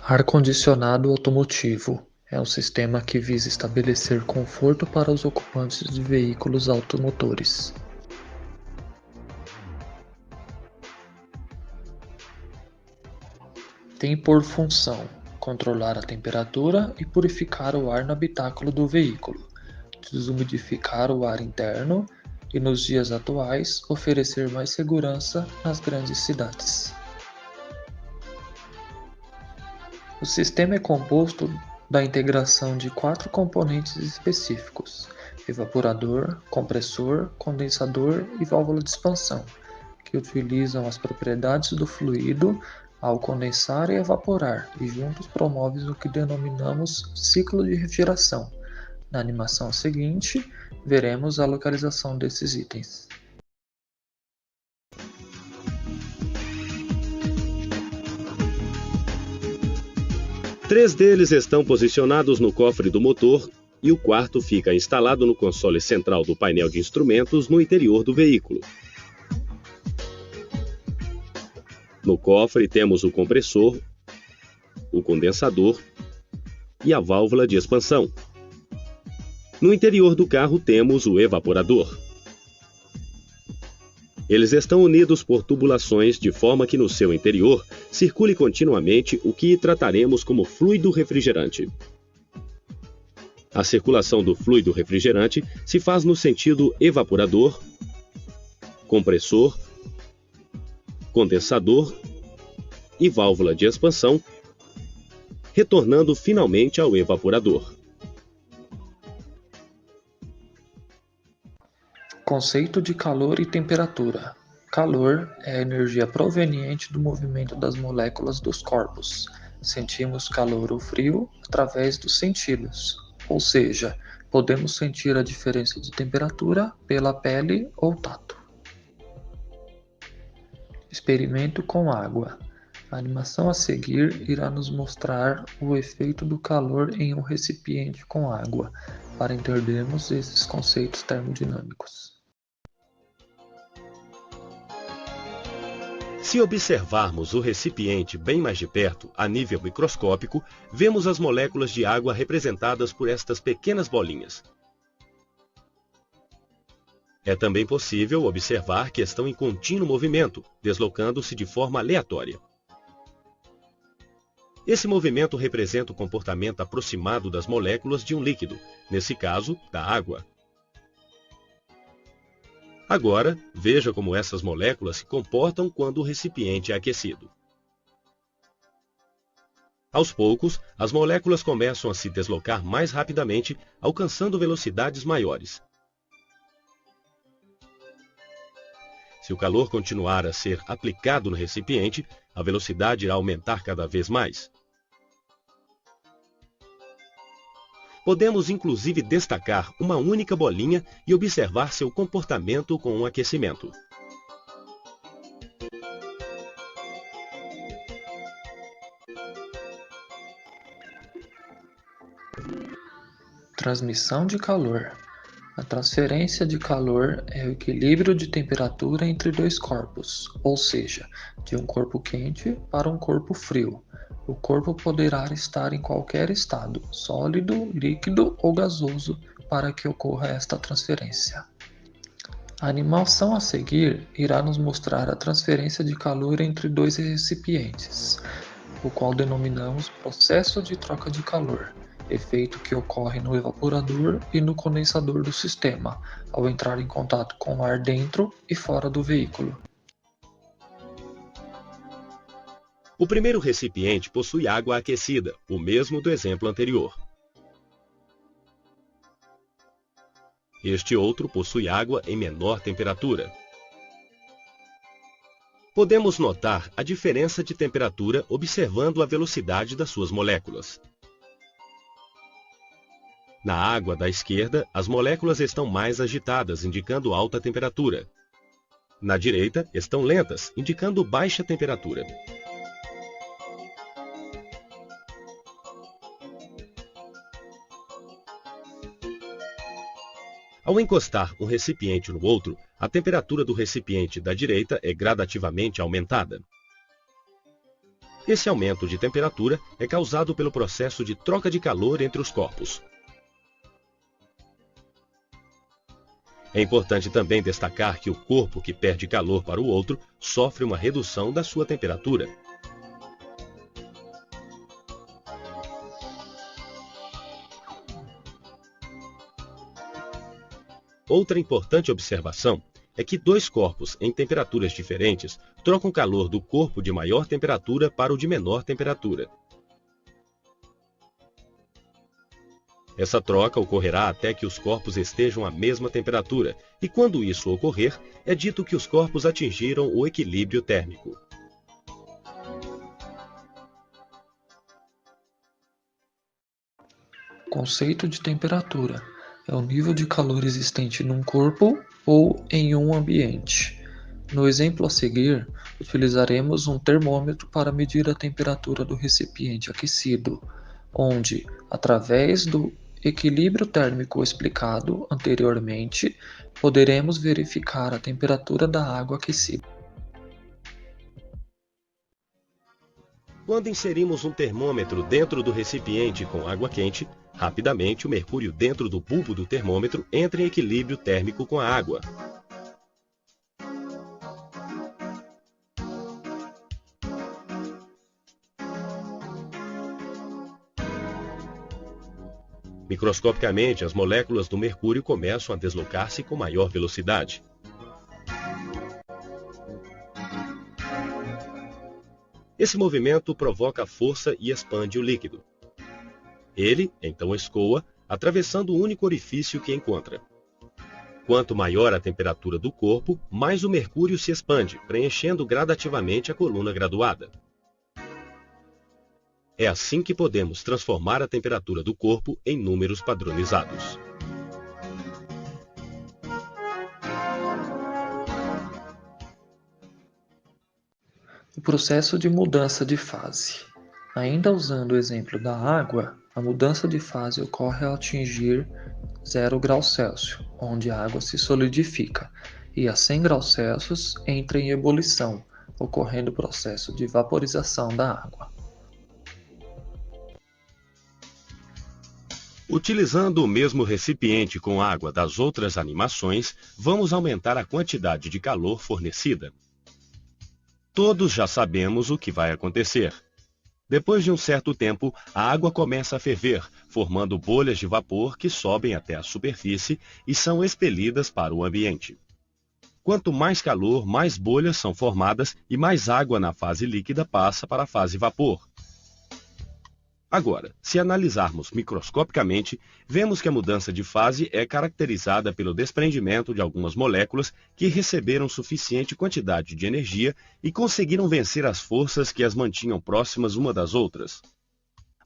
Ar-condicionado automotivo é um sistema que visa estabelecer conforto para os ocupantes de veículos automotores. Tem por função controlar a temperatura e purificar o ar no habitáculo do veículo, desumidificar o ar interno e, nos dias atuais, oferecer mais segurança nas grandes cidades. O sistema é composto da integração de 4 componentes específicos: evaporador, compressor, condensador e válvula de expansão, que utilizam as propriedades do fluido ao condensar e evaporar, e juntos promovem o que denominamos ciclo de refrigeração. Na animação seguinte, veremos a localização desses itens. Três deles estão posicionados no cofre do motor e o quarto fica instalado no console central do painel de instrumentos no interior do veículo. No cofre temos o compressor, o condensador e a válvula de expansão. No interior do carro temos o evaporador. Eles estão unidos por tubulações de forma que no seu interior circule continuamente o que trataremos como fluido refrigerante. A circulação do fluido refrigerante se faz no sentido evaporador, compressor, condensador e válvula de expansão, retornando finalmente ao evaporador. Conceito de calor e temperatura. Calor é a energia proveniente do movimento das moléculas dos corpos. Sentimos calor ou frio através dos sentidos, ou seja, podemos sentir a diferença de temperatura pela pele ou tato. Experimento com água. A animação a seguir irá nos mostrar o efeito do calor em um recipiente com água, para entendermos esses conceitos termodinâmicos. Se observarmos o recipiente bem mais de perto, a nível microscópico, vemos as moléculas de água representadas por estas pequenas bolinhas. É também possível observar que estão em contínuo movimento, deslocando-se de forma aleatória. Esse movimento representa o comportamento aproximado das moléculas de um líquido, nesse caso, da água. Agora, veja como essas moléculas se comportam quando o recipiente é aquecido. Aos poucos, as moléculas começam a se deslocar mais rapidamente, alcançando velocidades maiores. Se o calor continuar a ser aplicado no recipiente, a velocidade irá aumentar cada vez mais. Podemos inclusive destacar uma única bolinha e observar seu comportamento com o aquecimento. Transmissão de calor. A transferência de calor é o equilíbrio de temperatura entre dois corpos, ou seja, de um corpo quente para um corpo frio. O corpo poderá estar em qualquer estado, sólido, líquido ou gasoso, para que ocorra esta transferência. A animação a seguir irá nos mostrar a transferência de calor entre dois recipientes, o qual denominamos processo de troca de calor, efeito que ocorre no evaporador e no condensador do sistema, ao entrar em contato com o ar dentro e fora do veículo. O primeiro recipiente possui água aquecida, o mesmo do exemplo anterior. Este outro possui água em menor temperatura. Podemos notar a diferença de temperatura observando a velocidade das suas moléculas. Na água da esquerda, as moléculas estão mais agitadas, indicando alta temperatura. Na direita, estão lentas, indicando baixa temperatura. Ao encostar um recipiente no outro, a temperatura do recipiente da direita é gradativamente aumentada. Esse aumento de temperatura é causado pelo processo de troca de calor entre os corpos. É importante também destacar que o corpo que perde calor para o outro sofre uma redução da sua temperatura. Outra importante observação é que dois corpos em temperaturas diferentes trocam calor do corpo de maior temperatura para o de menor temperatura. Essa troca ocorrerá até que os corpos estejam à mesma temperatura, e quando isso ocorrer, é dito que os corpos atingiram o equilíbrio térmico. O conceito de temperatura é o nível de calor existente num corpo ou em um ambiente. No exemplo a seguir, utilizaremos um termômetro para medir a temperatura do recipiente aquecido, onde, através do equilíbrio térmico explicado anteriormente, poderemos verificar a temperatura da água aquecida. Quando inserimos um termômetro dentro do recipiente com água quente, rapidamente o mercúrio dentro do bulbo do termômetro entra em equilíbrio térmico com a água. Microscopicamente, as moléculas do mercúrio começam a deslocar-se com maior velocidade. Esse movimento provoca força e expande o líquido. Ele, então, escoa, atravessando o único orifício que encontra. Quanto maior a temperatura do corpo, mais o mercúrio se expande, preenchendo gradativamente a coluna graduada. É assim que podemos transformar a temperatura do corpo em números padronizados. O processo de mudança de fase. Ainda usando o exemplo da água, a mudança de fase ocorre ao atingir 0 graus Celsius, onde a água se solidifica, e a 100 graus Celsius entra em ebulição, ocorrendo o processo de vaporização da água. Utilizando o mesmo recipiente com água das outras animações, vamos aumentar a quantidade de calor fornecida. Todos já sabemos o que vai acontecer. Depois de um certo tempo, a água começa a ferver, formando bolhas de vapor que sobem até a superfície e são expelidas para o ambiente. Quanto mais calor, mais bolhas são formadas e mais água na fase líquida passa para a fase vapor. Agora, se analisarmos microscopicamente, vemos que a mudança de fase é caracterizada pelo desprendimento de algumas moléculas que receberam suficiente quantidade de energia e conseguiram vencer as forças que as mantinham próximas uma das outras.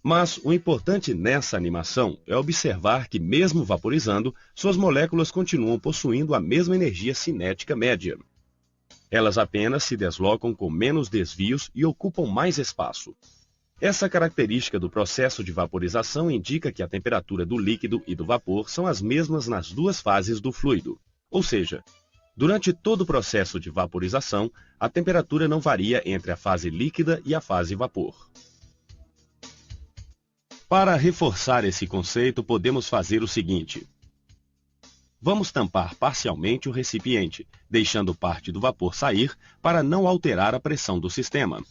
Mas o importante nessa animação é observar que, mesmo vaporizando, suas moléculas continuam possuindo a mesma energia cinética média. Elas apenas se deslocam com menos desvios e ocupam mais espaço. Essa característica do processo de vaporização indica que a temperatura do líquido e do vapor são as mesmas nas duas fases do fluido. Ou seja, durante todo o processo de vaporização, a temperatura não varia entre a fase líquida e a fase vapor. Para reforçar esse conceito, podemos fazer o seguinte. Vamos tampar parcialmente o recipiente, deixando parte do vapor sair para não alterar a pressão do sistema.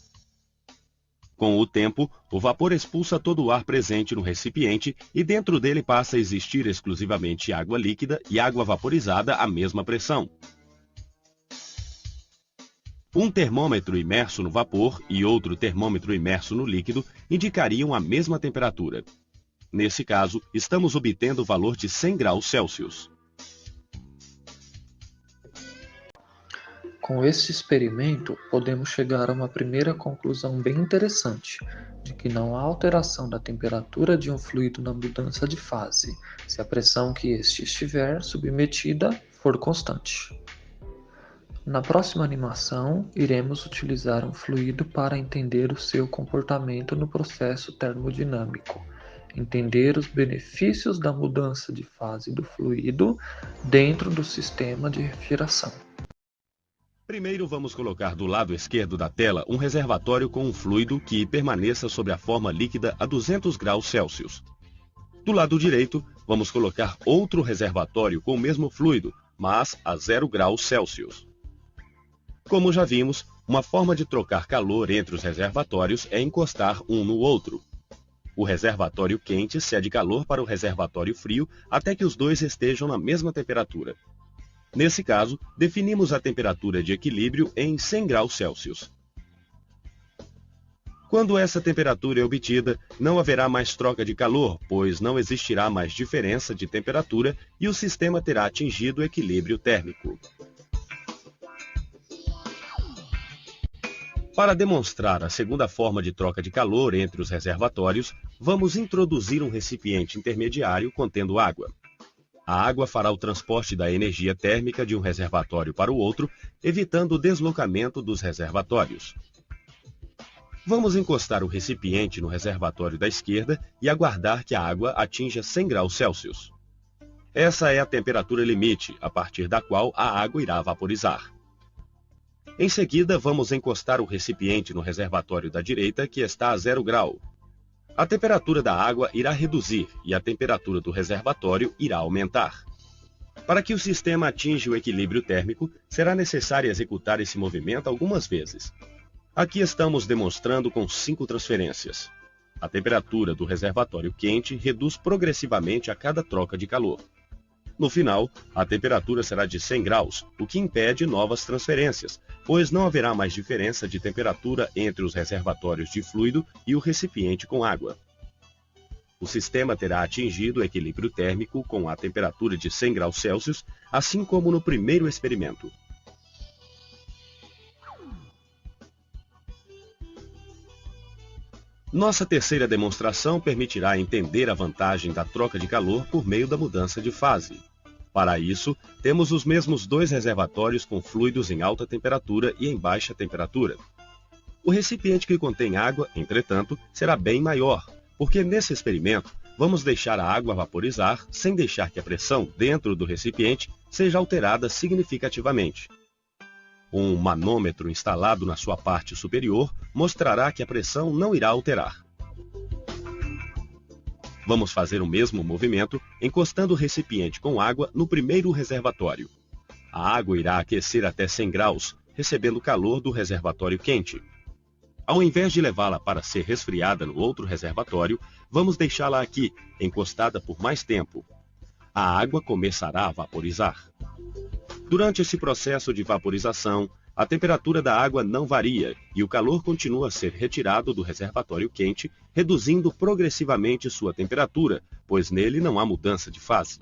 Com o tempo, o vapor expulsa todo o ar presente no recipiente e dentro dele passa a existir exclusivamente água líquida e água vaporizada à mesma pressão. Um termômetro imerso no vapor e outro termômetro imerso no líquido indicariam a mesma temperatura. Nesse caso, estamos obtendo o valor de 100 graus Celsius. Com este experimento, podemos chegar a uma primeira conclusão bem interessante, de que não há alteração da temperatura de um fluido na mudança de fase, se a pressão que este estiver submetida for constante. Na próxima animação, iremos utilizar um fluido para entender o seu comportamento no processo termodinâmico, entender os benefícios da mudança de fase do fluido dentro do sistema de refrigeração. Primeiro, vamos colocar do lado esquerdo da tela um reservatório com um fluido que permaneça sob a forma líquida a 200 graus Celsius. Do lado direito, vamos colocar outro reservatório com o mesmo fluido, mas a 0 graus Celsius. Como já vimos, uma forma de trocar calor entre os reservatórios é encostar um no outro. O reservatório quente cede calor para o reservatório frio até que os dois estejam na mesma temperatura. Nesse caso, definimos a temperatura de equilíbrio em 100 graus Celsius. Quando essa temperatura é obtida, não haverá mais troca de calor, pois não existirá mais diferença de temperatura e o sistema terá atingido o equilíbrio térmico. Para demonstrar a segunda forma de troca de calor entre os reservatórios, vamos introduzir um recipiente intermediário contendo água. A água fará o transporte da energia térmica de um reservatório para o outro, evitando o deslocamento dos reservatórios. Vamos encostar o recipiente no reservatório da esquerda e aguardar que a água atinja 100 graus Celsius. Essa é a temperatura limite, a partir da qual a água irá vaporizar. Em seguida, vamos encostar o recipiente no reservatório da direita, que está a 0 grau. A temperatura da água irá reduzir e a temperatura do reservatório irá aumentar. Para que o sistema atinja o equilíbrio térmico, será necessário executar esse movimento algumas vezes. Aqui estamos demonstrando com 5 transferências. A temperatura do reservatório quente reduz progressivamente a cada troca de calor. No final, a temperatura será de 100 graus, o que impede novas transferências, pois não haverá mais diferença de temperatura entre os reservatórios de fluido e o recipiente com água. O sistema terá atingido o equilíbrio térmico com a temperatura de 100 graus Celsius, assim como no primeiro experimento. Nossa terceira demonstração permitirá entender a vantagem da troca de calor por meio da mudança de fase. Para isso, temos os mesmos dois reservatórios com fluidos em alta temperatura e em baixa temperatura. O recipiente que contém água, entretanto, será bem maior, porque nesse experimento vamos deixar a água vaporizar sem deixar que a pressão dentro do recipiente seja alterada significativamente. Um manômetro instalado na sua parte superior mostrará que a pressão não irá alterar. Vamos fazer o mesmo movimento encostando o recipiente com água no primeiro reservatório. A água irá aquecer até 100 graus, recebendo calor do reservatório quente. Ao invés de levá-la para ser resfriada no outro reservatório, vamos deixá-la aqui, encostada por mais tempo. A água começará a vaporizar. Durante esse processo de vaporização, a temperatura da água não varia e o calor continua a ser retirado do reservatório quente, reduzindo progressivamente sua temperatura, pois nele não há mudança de fase.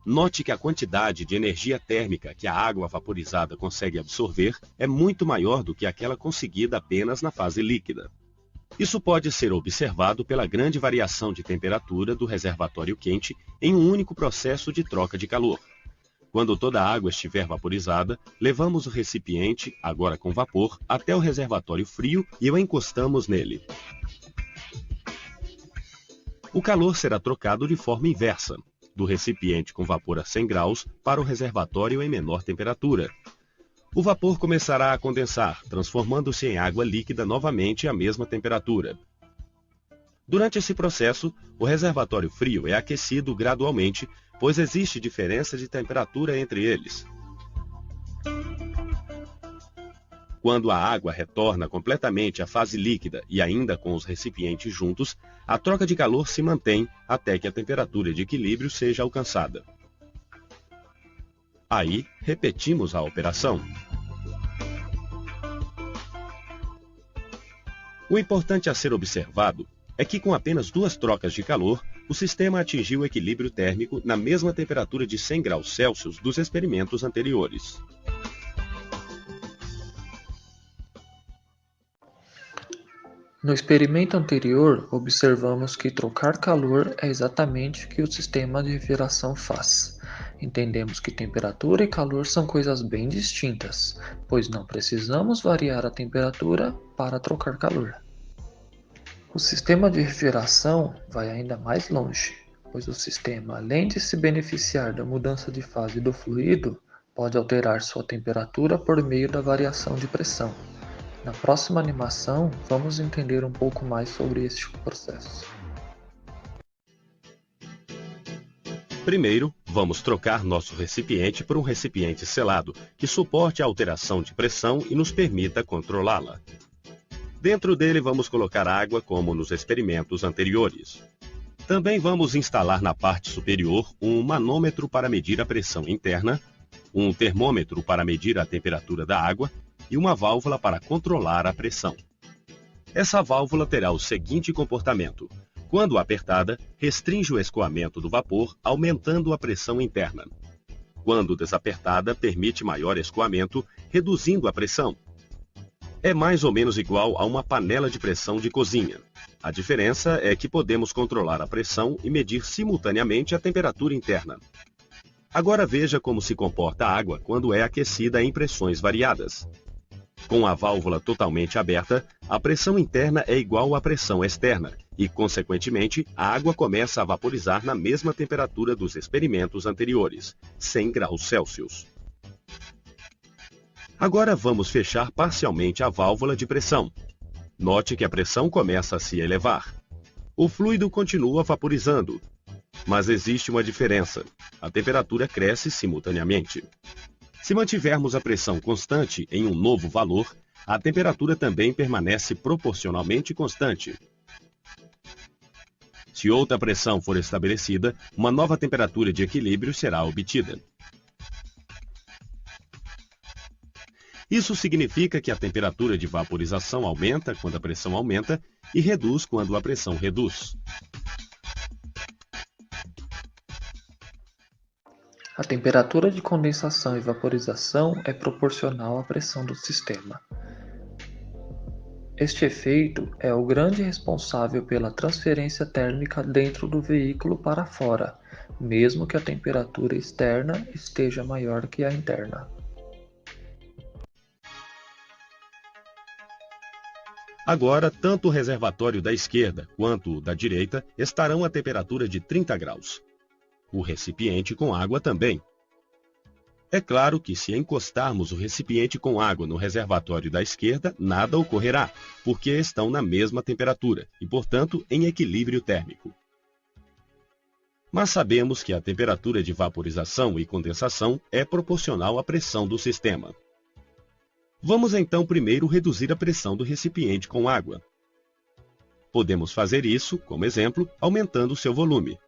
Note que a quantidade de energia térmica que a água vaporizada consegue absorver é muito maior do que aquela conseguida apenas na fase líquida. Isso pode ser observado pela grande variação de temperatura do reservatório quente em um único processo de troca de calor. Quando toda a água estiver vaporizada, levamos o recipiente, agora com vapor, até o reservatório frio e o encostamos nele. O calor será trocado de forma inversa, do recipiente com vapor a 100 graus para o reservatório em menor temperatura. O vapor começará a condensar, transformando-se em água líquida novamente à mesma temperatura. Durante esse processo, o reservatório frio é aquecido gradualmente, pois existe diferença de temperatura entre eles. Quando a água retorna completamente à fase líquida e ainda com os recipientes juntos, a troca de calor se mantém até que a temperatura de equilíbrio seja alcançada. Aí, repetimos a operação. O importante a ser observado é que com apenas 2 trocas de calor, o sistema atingiu o equilíbrio térmico na mesma temperatura de 100 graus Celsius dos experimentos anteriores. No experimento anterior, observamos que trocar calor é exatamente o que o sistema de refrigeração faz. Entendemos que temperatura e calor são coisas bem distintas, pois não precisamos variar a temperatura para trocar calor. O sistema de refrigeração vai ainda mais longe, pois o sistema, além de se beneficiar da mudança de fase do fluido, pode alterar sua temperatura por meio da variação de pressão. Na próxima animação, vamos entender um pouco mais sobre este processo. Primeiro, vamos trocar nosso recipiente por um recipiente selado, que suporte a alteração de pressão e nos permita controlá-la. Dentro dele vamos colocar água como nos experimentos anteriores. Também vamos instalar na parte superior um manômetro para medir a pressão interna, um termômetro para medir a temperatura da água e uma válvula para controlar a pressão. Essa válvula terá o seguinte comportamento. Quando apertada, restringe o escoamento do vapor, aumentando a pressão interna. Quando desapertada, permite maior escoamento, reduzindo a pressão. É mais ou menos igual a uma panela de pressão de cozinha. A diferença é que podemos controlar a pressão e medir simultaneamente a temperatura interna. Agora veja como se comporta a água quando é aquecida em pressões variadas. Com a válvula totalmente aberta, a pressão interna é igual à pressão externa e, consequentemente, a água começa a vaporizar na mesma temperatura dos experimentos anteriores, 100 graus Celsius. Agora vamos fechar parcialmente a válvula de pressão. Note que a pressão começa a se elevar. O fluido continua vaporizando, mas existe uma diferença. A temperatura cresce simultaneamente. Se mantivermos a pressão constante em um novo valor, a temperatura também permanece proporcionalmente constante. Se outra pressão for estabelecida, uma nova temperatura de equilíbrio será obtida. Isso significa que a temperatura de vaporização aumenta quando a pressão aumenta e reduz quando a pressão reduz. A temperatura de condensação e vaporização é proporcional à pressão do sistema. Este efeito é o grande responsável pela transferência térmica dentro do veículo para fora, mesmo que a temperatura externa esteja maior que a interna. Agora, tanto o reservatório da esquerda quanto o da direita estarão a temperatura de 30 graus. O recipiente com água também. É claro que se encostarmos o recipiente com água no reservatório da esquerda, nada ocorrerá, porque estão na mesma temperatura e, portanto, em equilíbrio térmico. Mas sabemos que a temperatura de vaporização e condensação é proporcional à pressão do sistema. Vamos então primeiro reduzir a pressão do recipiente com água. Podemos fazer isso, como exemplo, aumentando seu volume.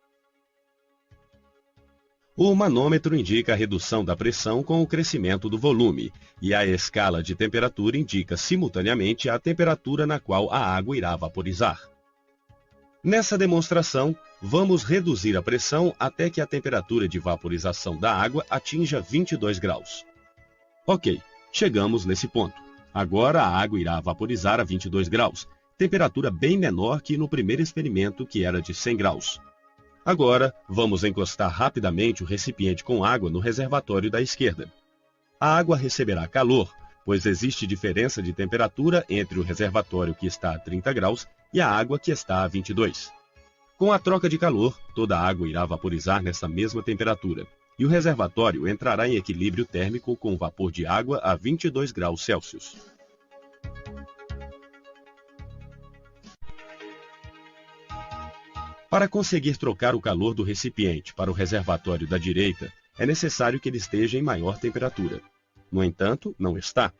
O manômetro indica a redução da pressão com o crescimento do volume, e a escala de temperatura indica simultaneamente a temperatura na qual a água irá vaporizar. Nessa demonstração, vamos reduzir a pressão até que a temperatura de vaporização da água atinja 22 graus. Ok. Chegamos nesse ponto. Agora a água irá vaporizar a 22 graus, temperatura bem menor que no primeiro experimento, que era de 100 graus. Agora, vamos encostar rapidamente o recipiente com água no reservatório da esquerda. A água receberá calor, pois existe diferença de temperatura entre o reservatório que está a 30 graus e a água que está a 22. Com a troca de calor, toda a água irá vaporizar nessa mesma temperatura. E o reservatório entrará em equilíbrio térmico com vapor de água a 22 graus Celsius. Para conseguir trocar o calor do recipiente para o reservatório da direita, é necessário que ele esteja em maior temperatura. No entanto, não está.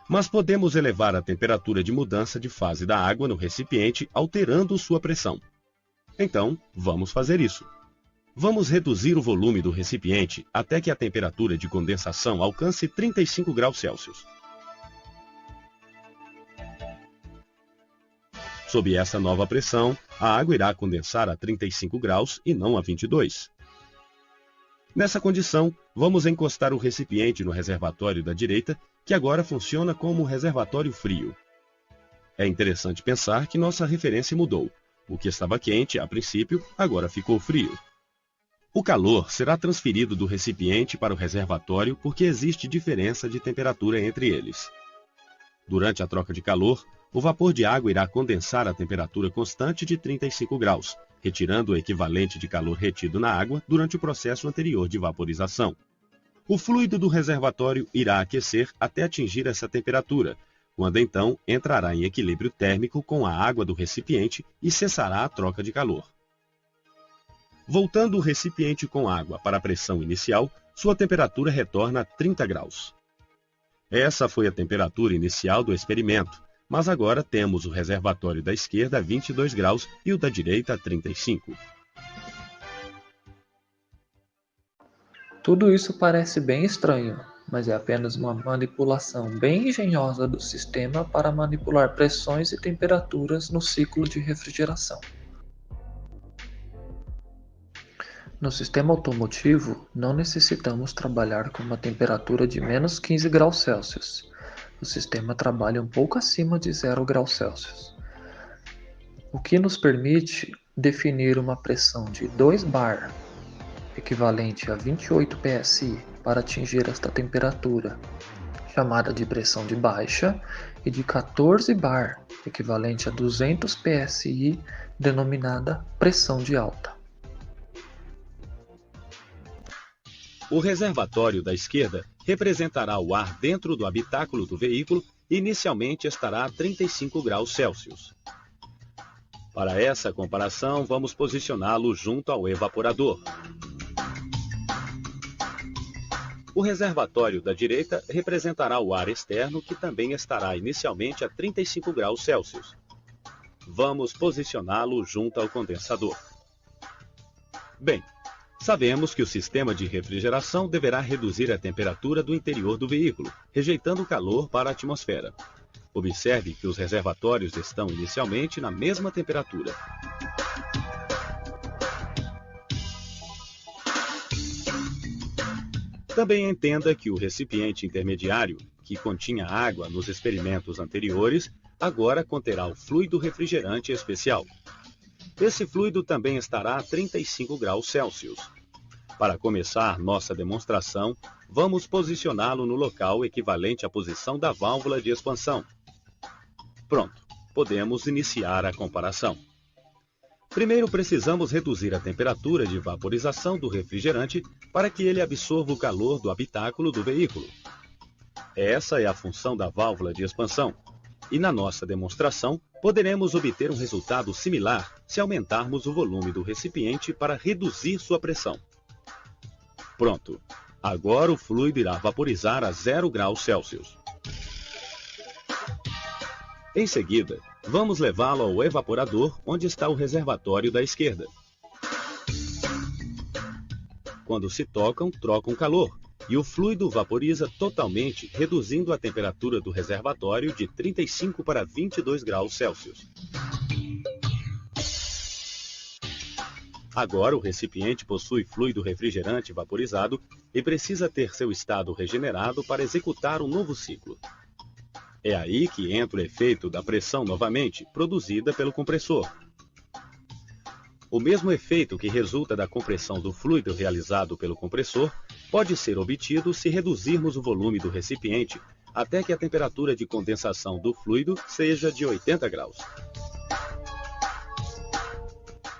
Mas podemos elevar a temperatura de mudança de fase da água no recipiente alterando sua pressão. Então, vamos fazer isso. Vamos reduzir o volume do recipiente até que a temperatura de condensação alcance 35 graus Celsius. Sob essa nova pressão, a água irá condensar a 35 graus e não a 22. Nessa condição, vamos encostar o recipiente no reservatório da direita, que agora funciona como um reservatório frio. É interessante pensar que nossa referência mudou. O que estava quente, a princípio, agora ficou frio. O calor será transferido do recipiente para o reservatório porque existe diferença de temperatura entre eles. Durante a troca de calor, o vapor de água irá condensar a temperatura constante de 35 graus, retirando o equivalente de calor retido na água durante o processo anterior de vaporização. O fluido do reservatório irá aquecer até atingir essa temperatura, quando então entrará em equilíbrio térmico com a água do recipiente e cessará a troca de calor. Voltando o recipiente com água para a pressão inicial, sua temperatura retorna a 30 graus. Essa foi a temperatura inicial do experimento, mas agora temos o reservatório da esquerda a 22 graus e o da direita a 35. Tudo isso parece bem estranho, mas é apenas uma manipulação bem engenhosa do sistema para manipular pressões e temperaturas no ciclo de refrigeração. No sistema automotivo, não necessitamos trabalhar com uma temperatura de menos 15 graus Celsius. O sistema trabalha um pouco acima de 0 graus Celsius, o que nos permite definir uma pressão de 2 bar, equivalente a 28 psi, para atingir esta temperatura, chamada de pressão de baixa, e de 14 bar, equivalente a 200 psi, denominada pressão de alta. O reservatório da esquerda representará o ar dentro do habitáculo do veículo e inicialmente estará a 35 graus Celsius. Para essa comparação, vamos posicioná-lo junto ao evaporador. O reservatório da direita representará o ar externo, que também estará inicialmente a 35 graus Celsius. Vamos posicioná-lo junto ao condensador. Bem, sabemos que o sistema de refrigeração deverá reduzir a temperatura do interior do veículo, rejeitando o calor para a atmosfera. Observe que os reservatórios estão inicialmente na mesma temperatura. Também entenda que o recipiente intermediário, que continha água nos experimentos anteriores, agora conterá o fluido refrigerante especial. Esse fluido também estará a 35 graus Celsius. Para começar nossa demonstração, vamos posicioná-lo no local equivalente à posição da válvula de expansão. Pronto, podemos iniciar a comparação. Primeiro precisamos reduzir a temperatura de vaporização do refrigerante para que ele absorva o calor do habitáculo do veículo. Essa é a função da válvula de expansão. E na nossa demonstração, poderemos obter um resultado similar se aumentarmos o volume do recipiente para reduzir sua pressão. Pronto! Agora o fluido irá vaporizar a 0 graus Celsius. Em seguida, vamos levá-lo ao evaporador, onde está o reservatório da esquerda. Quando se tocam, trocam calor, e o fluido vaporiza totalmente, reduzindo a temperatura do reservatório de 35 para 22 graus Celsius. Agora o recipiente possui fluido refrigerante vaporizado e precisa ter seu estado regenerado para executar um novo ciclo. É aí que entra o efeito da pressão novamente, produzida pelo compressor. O mesmo efeito que resulta da compressão do fluido realizado pelo compressor pode ser obtido se reduzirmos o volume do recipiente até que a temperatura de condensação do fluido seja de 80 graus.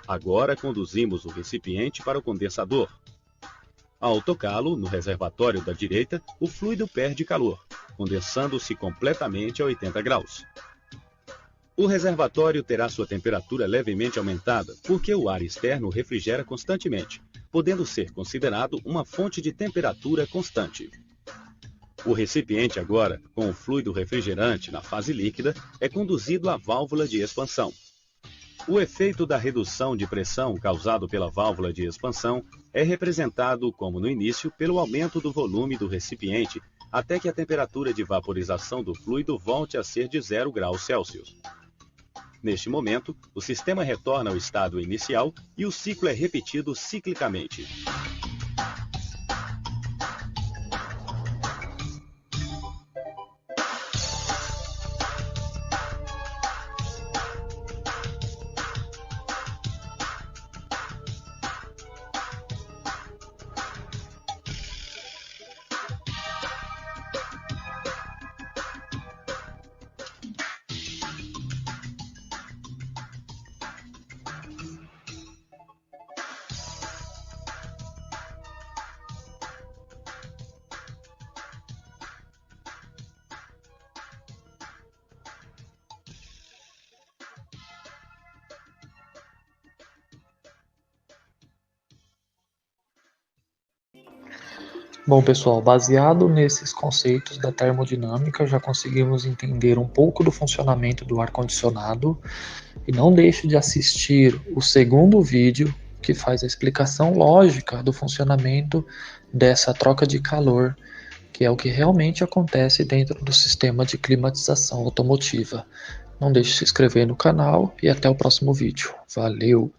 Agora conduzimos o recipiente para o condensador. Ao tocá-lo no reservatório da direita, o fluido perde calor, condensando-se completamente a 80 graus. O reservatório terá sua temperatura levemente aumentada, porque o ar externo refrigera constantemente, podendo ser considerado uma fonte de temperatura constante. O recipiente agora, com o fluido refrigerante na fase líquida, é conduzido à válvula de expansão. O efeito da redução de pressão causado pela válvula de expansão é representado, como no início, pelo aumento do volume do recipiente, até que a temperatura de vaporização do fluido volte a ser de 0 graus Celsius. Neste momento, o sistema retorna ao estado inicial e o ciclo é repetido ciclicamente. Bom, pessoal, baseado nesses conceitos da termodinâmica, já conseguimos entender um pouco do funcionamento do ar-condicionado. E não deixe de assistir o segundo vídeo, que faz a explicação lógica do funcionamento dessa troca de calor, que é o que realmente acontece dentro do sistema de climatização automotiva. Não deixe de se inscrever no canal e até o próximo vídeo. Valeu!